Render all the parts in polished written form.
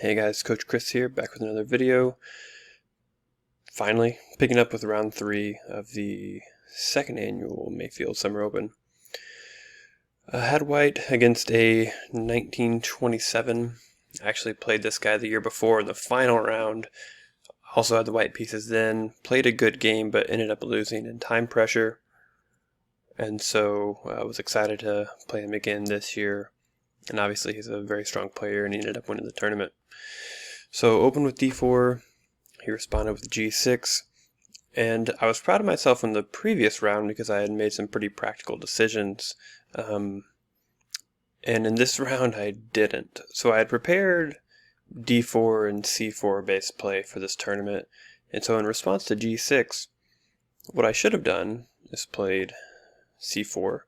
Hey guys, Coach Chris here, back with another video. Finally, picking up with round 3 of the second annual Mayfield Summer Open. I had white against a 1927. I actually played this guy the year before in the final round. Also had the white pieces then. Played a good game, but ended up losing in time pressure. And so I was excited to play him again this year. And obviously he's a very strong player and he ended up winning the tournament. So opened with d4, he responded with g6, and I was proud of myself in the previous round because I had made some pretty practical decisions, and in this round I didn't. So I had prepared d4 and c4 base play for this tournament, and so in response to g6, what I should have done is played c4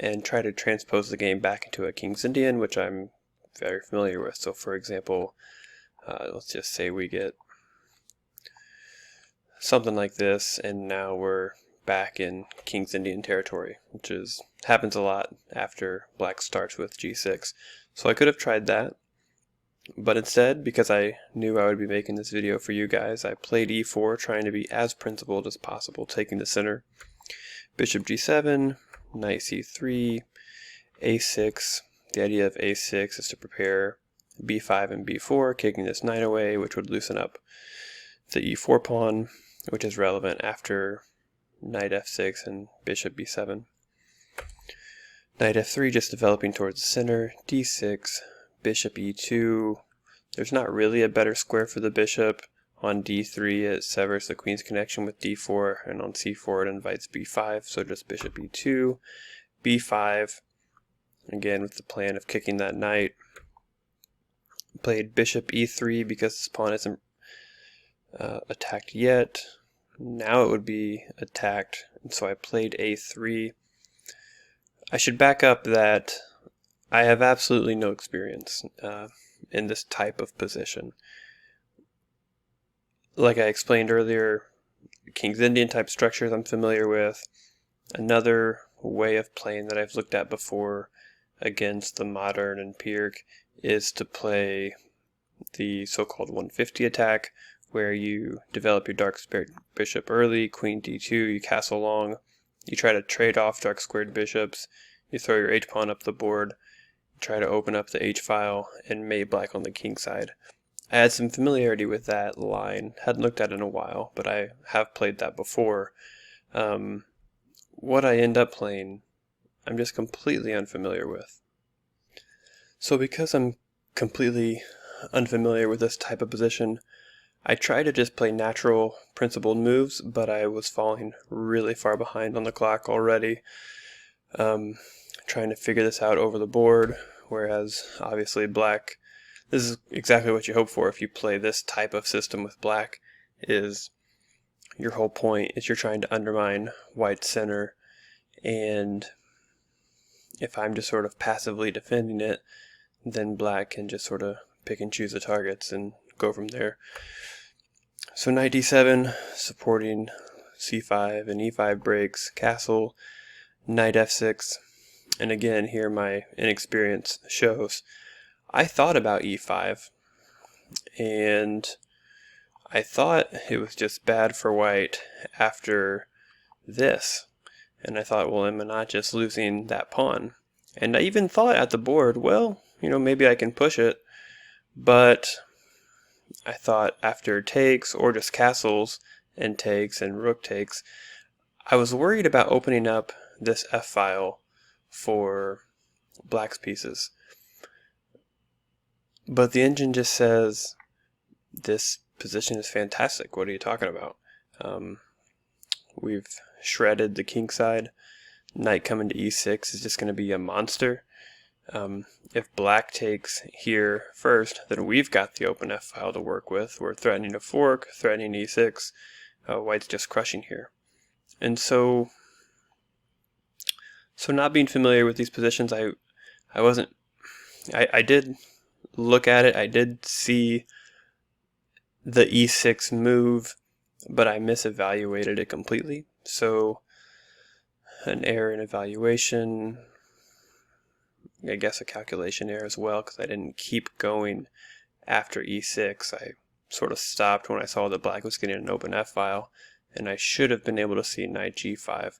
and try to transpose the game back into a King's Indian, which I'm very familiar with. So for example, let's just say we get something like this, and now we're back in King's Indian territory, which happens a lot after black starts with g6. So I could have tried that, but instead, because I knew I would be making this video for you guys, I played e4, trying to be as principled as possible, taking the center. Bishop g7, knight c3, a6. The idea of a6 is to prepare b5 and b4, kicking this knight away, which would loosen up the e4 pawn, which is relevant after knight f6 and bishop b7. Knight f3 just developing towards the center, d6, bishop e2. There's not really a better square for the bishop. On d3 it severs the queen's connection with d4, and on c4 it invites b5, so just bishop e2, b5, again with the plan of kicking that knight. Played bishop e3 because this pawn isn't attacked yet. Now it would be attacked, and so I played a3. I should back up that I have absolutely no experience in this type of position. Like I explained earlier, King's Indian type structures I'm familiar with. Another way of playing that I've looked at before against the modern and Pirc is to play the so-called 150 attack, where you develop your dark squared bishop early, queen d2, you castle long, you try to trade off dark squared bishops, you throw your h-pawn up the board, try to open up the h-file, and mate black on the king side. I had some familiarity with that line, hadn't looked at it in a while, but I have played that before. What I end up playing, I'm just completely unfamiliar with. So because I'm completely unfamiliar with this type of position, I tried to just play natural, principled moves, but I was falling really far behind on the clock already. Trying to figure this out over the board, whereas obviously black, this is exactly what you hope for if you play this type of system with black, is your whole point is you're trying to undermine white's center, and if I'm just sort of passively defending it, then black can just sort of pick and choose the targets and go from there. So knight d7, supporting c5 and e5 breaks, castle, knight f6, and again here my inexperience shows. I thought about e5, and I thought it was just bad for white after this, and I thought, well, am I not just losing that pawn? And I even thought at the board, well, maybe I can push it, but I thought after takes or just castles and takes and rook takes, I was worried about opening up this f-file for black's pieces. But the engine just says, this position is fantastic. What are you talking about? We've shredded the king side. Knight coming to e6 is just going to be a monster. If black takes here first, then we've got the open f-file to work with. We're threatening a fork, threatening e6. White's just crushing here. And so not being familiar with these positions, I did look at it. I did see the e6 move, but I misevaluated it completely. So an error in evaluation, I guess a calculation error as well, because I didn't keep going after e6. I sort of stopped when I saw that black was getting an open f-file, and I should have been able to see knight g5.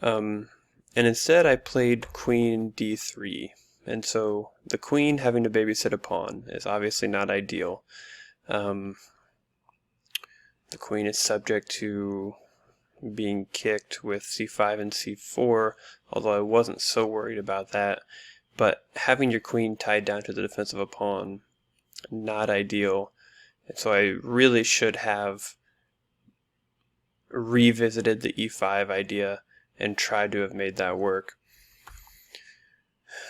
And instead I played queen d3, and so the queen having to babysit a pawn is obviously not ideal. The queen is subject to being kicked with c5 and c4, although I wasn't so worried about that. But having your queen tied down to the defense of a pawn, not ideal. And so I really should have revisited the e5 idea and tried to have made that work.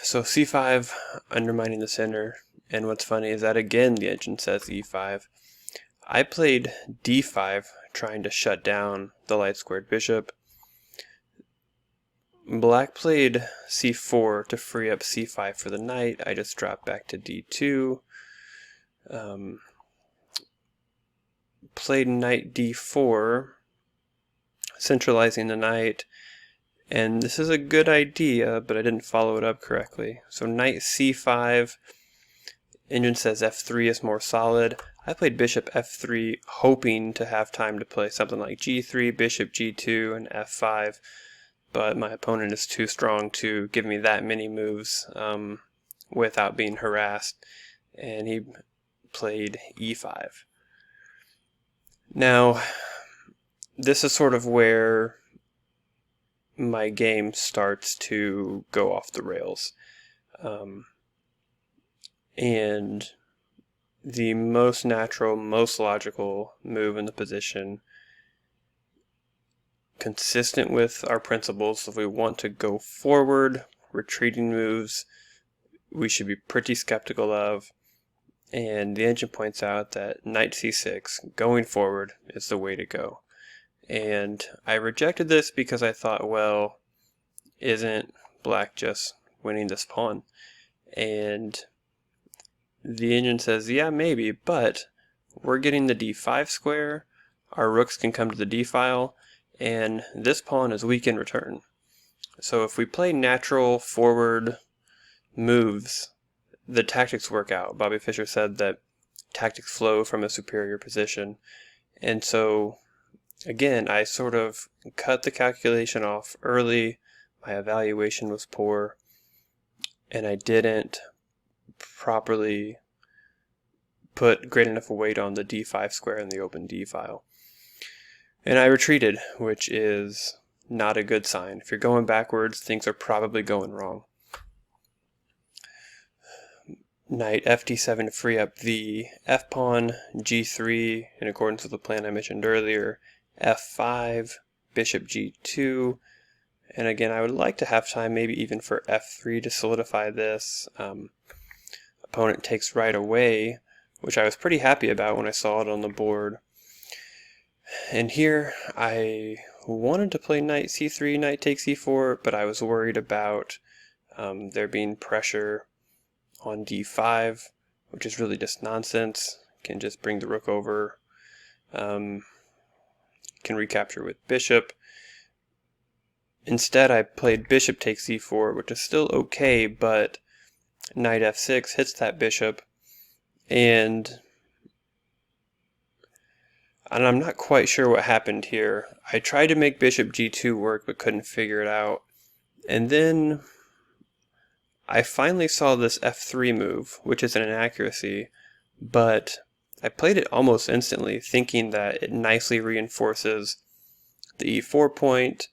So c5, undermining the center, and what's funny is that again the engine says e5. I played d5, trying to shut down the light squared bishop. Black played c4 to free up c5 for the knight. I just dropped back to d2. Played knight d4, centralizing the knight, and this is a good idea, but I didn't follow it up correctly. So knight c5, engine says f3 is more solid. I played bishop f3, hoping to have time to play something like g3, bishop g2, and f5, but my opponent is too strong to give me that many moves without being harassed, and he played e5. Now, this is sort of where my game starts to go off the rails. And the most natural, most logical move in the position, consistent with our principles, if we want to go forward, retreating moves we should be pretty skeptical of. And the engine points out that knight c6, going forward, is the way to go. And I rejected this because I thought, well, isn't black just winning this pawn? And the engine says, yeah, maybe, but we're getting the d5 square, our rooks can come to the d-file, and this pawn is weak in return. So if we play natural forward moves, the tactics work out. Bobby Fischer said that tactics flow from a superior position. And so, again, I sort of cut the calculation off early. My evaluation was poor, and I didn't properly put great enough weight on the d5 square in the open d-file. And I retreated, which is not a good sign. If you're going backwards, things are probably going wrong. Knight fd7 to free up the f-pawn, g3 in accordance with the plan I mentioned earlier, f5, bishop g2, and again I would like to have time maybe even for f3 to solidify this. Opponent takes right away, which I was pretty happy about when I saw it on the board. And here I wanted to play knight c3, knight takes e4, but I was worried about there being pressure on d5, which is really just nonsense. Can just bring the rook over. Can recapture with bishop. Instead I played bishop takes e4, which is still okay, but knight f6 hits that bishop, and I'm not quite sure what happened here. I tried to make bishop g2 work but couldn't figure it out, and then I finally saw this f3 move, which is an inaccuracy, but I played it almost instantly, thinking that it nicely reinforces the e4 point,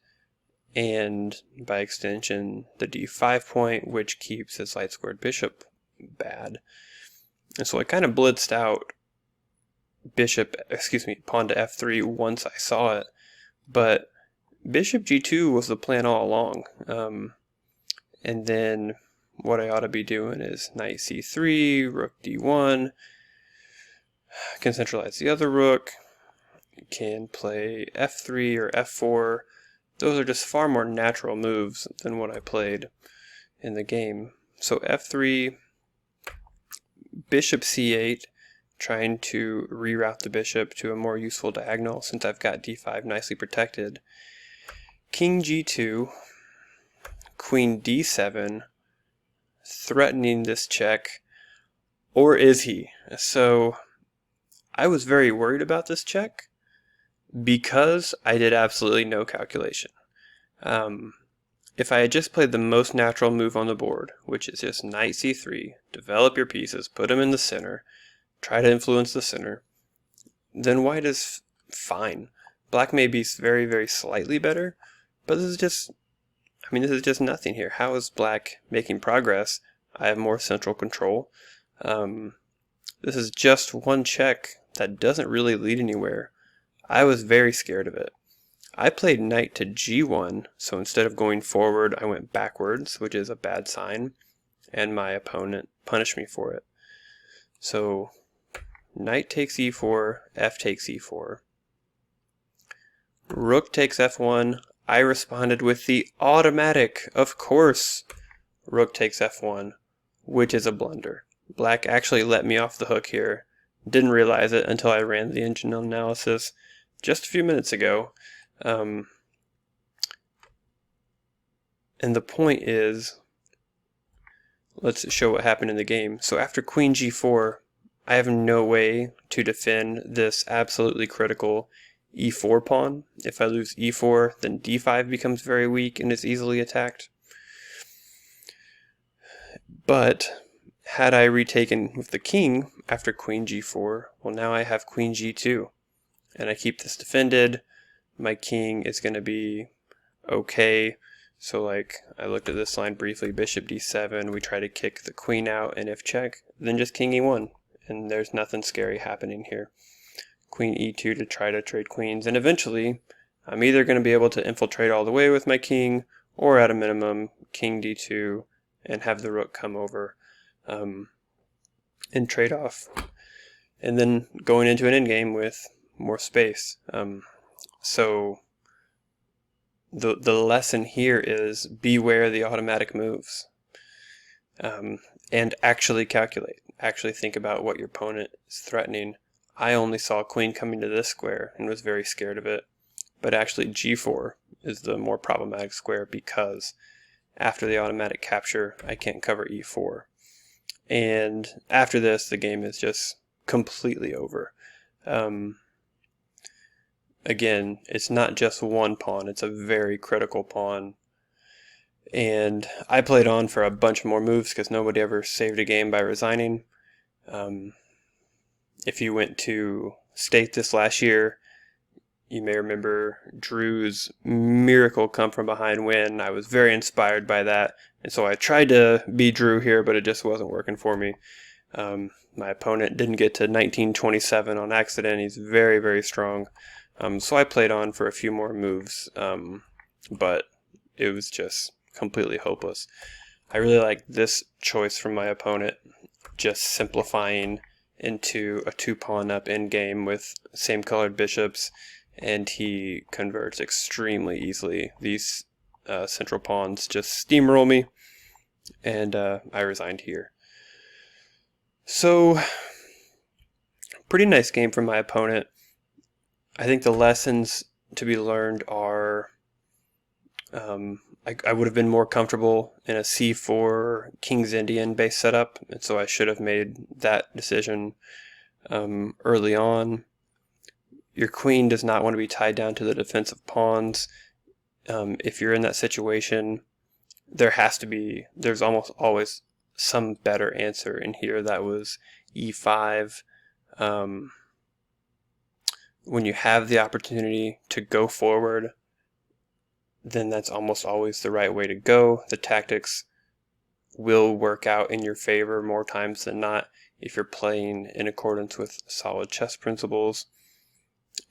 and by extension the d5 point, which keeps his light squared bishop bad. And so I kind of blitzed out pawn to f3 once I saw it, but bishop g2 was the plan all along. And then what I ought to be doing is knight c3, rook d1, can centralize the other rook, can play f3 or f4. Those are just far more natural moves than what I played in the game. So f3, bishop c8, trying to reroute the bishop to a more useful diagonal since I've got d5 nicely protected. King g2, queen d7, threatening this check, Or is he? So I was very worried about this check because I did absolutely no calculation. If I had just played the most natural move on the board, which is just knight c3, develop your pieces, put them in the center, try to influence the center, then white is fine. Black may be very, very slightly better, but this is just nothing here. How is black making progress? I have more central control. This is just one check that doesn't really lead anywhere. I was very scared of it. I played knight to g1, so instead of going forward, I went backwards, which is a bad sign, and my opponent punished me for it. So knight takes e4, f takes e4. Rook takes f1. I responded with the automatic, of course. Rook takes f1, which is a blunder. Black actually let me off the hook here. Didn't realize it until I ran the engine analysis just a few minutes ago. And the point is, let's show what happened in the game. So after queen g4, I have no way to defend this absolutely critical e4 pawn. If I lose e4, then d5 becomes very weak and is easily attacked. But had I retaken with the king after queen g4, well, now I have queen g2, and I keep this defended. My king is going to be okay. So like, I looked at this line briefly, bishop d7, we try to kick the queen out, and if check, then just king e1, and there's nothing scary happening here. Queen e2 to try to trade queens, and eventually I'm either going to be able to infiltrate all the way with my king, or at a minimum, king d2, and have the rook come over and trade off. And then going into an endgame with more space. So the lesson here is beware the automatic moves, and actually calculate. Actually think about what your opponent is threatening. I only saw queen coming to this square and was very scared of it, but actually g4 is the more problematic square because after the automatic capture, I can't cover e4. And after this, the game is just completely over. Again, it's not just one pawn, it's a very critical pawn. And I played on for a bunch more moves because nobody ever saved a game by resigning. If you went to state this last year, you may remember Drew's miracle come from behind win. I was very inspired by that, and so I tried to be Drew here, but it just wasn't working for me. My opponent didn't get to 1927 on accident. He's very, very strong. So I played on for a few more moves, but it was just completely hopeless. I really like this choice from my opponent, just simplifying into a 2-pawn up endgame with same colored bishops, and he converts extremely easily. These central pawns just steamroll me, and I resigned here. So, pretty nice game from my opponent. I think the lessons to be learned are I would have been more comfortable in a c4 King's Indian base setup, and so I should have made that decision early on. Your queen does not want to be tied down to the defensive pawns. If you're in that situation, there's almost always some better answer in here. That was e5. When you have the opportunity to go forward, then that's almost always the right way to go. The tactics will work out in your favor more times than not if you're playing in accordance with solid chess principles.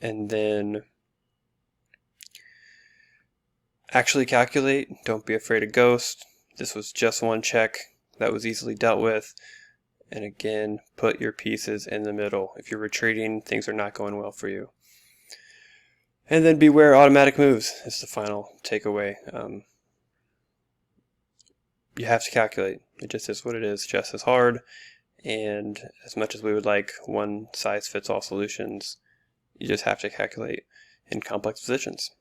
And then actually calculate. Don't be afraid of ghost. This was just one check that was easily dealt with. And again, put your pieces in the middle. If you're retreating, things are not going well for you. And then beware automatic moves is the final takeaway. You have to calculate. It just is what it is. Chess is hard, and as much as we would like one-size-fits-all solutions, you just have to calculate in complex positions.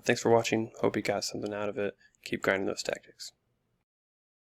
Thanks for watching. Hope you got something out of it. Keep grinding those tactics.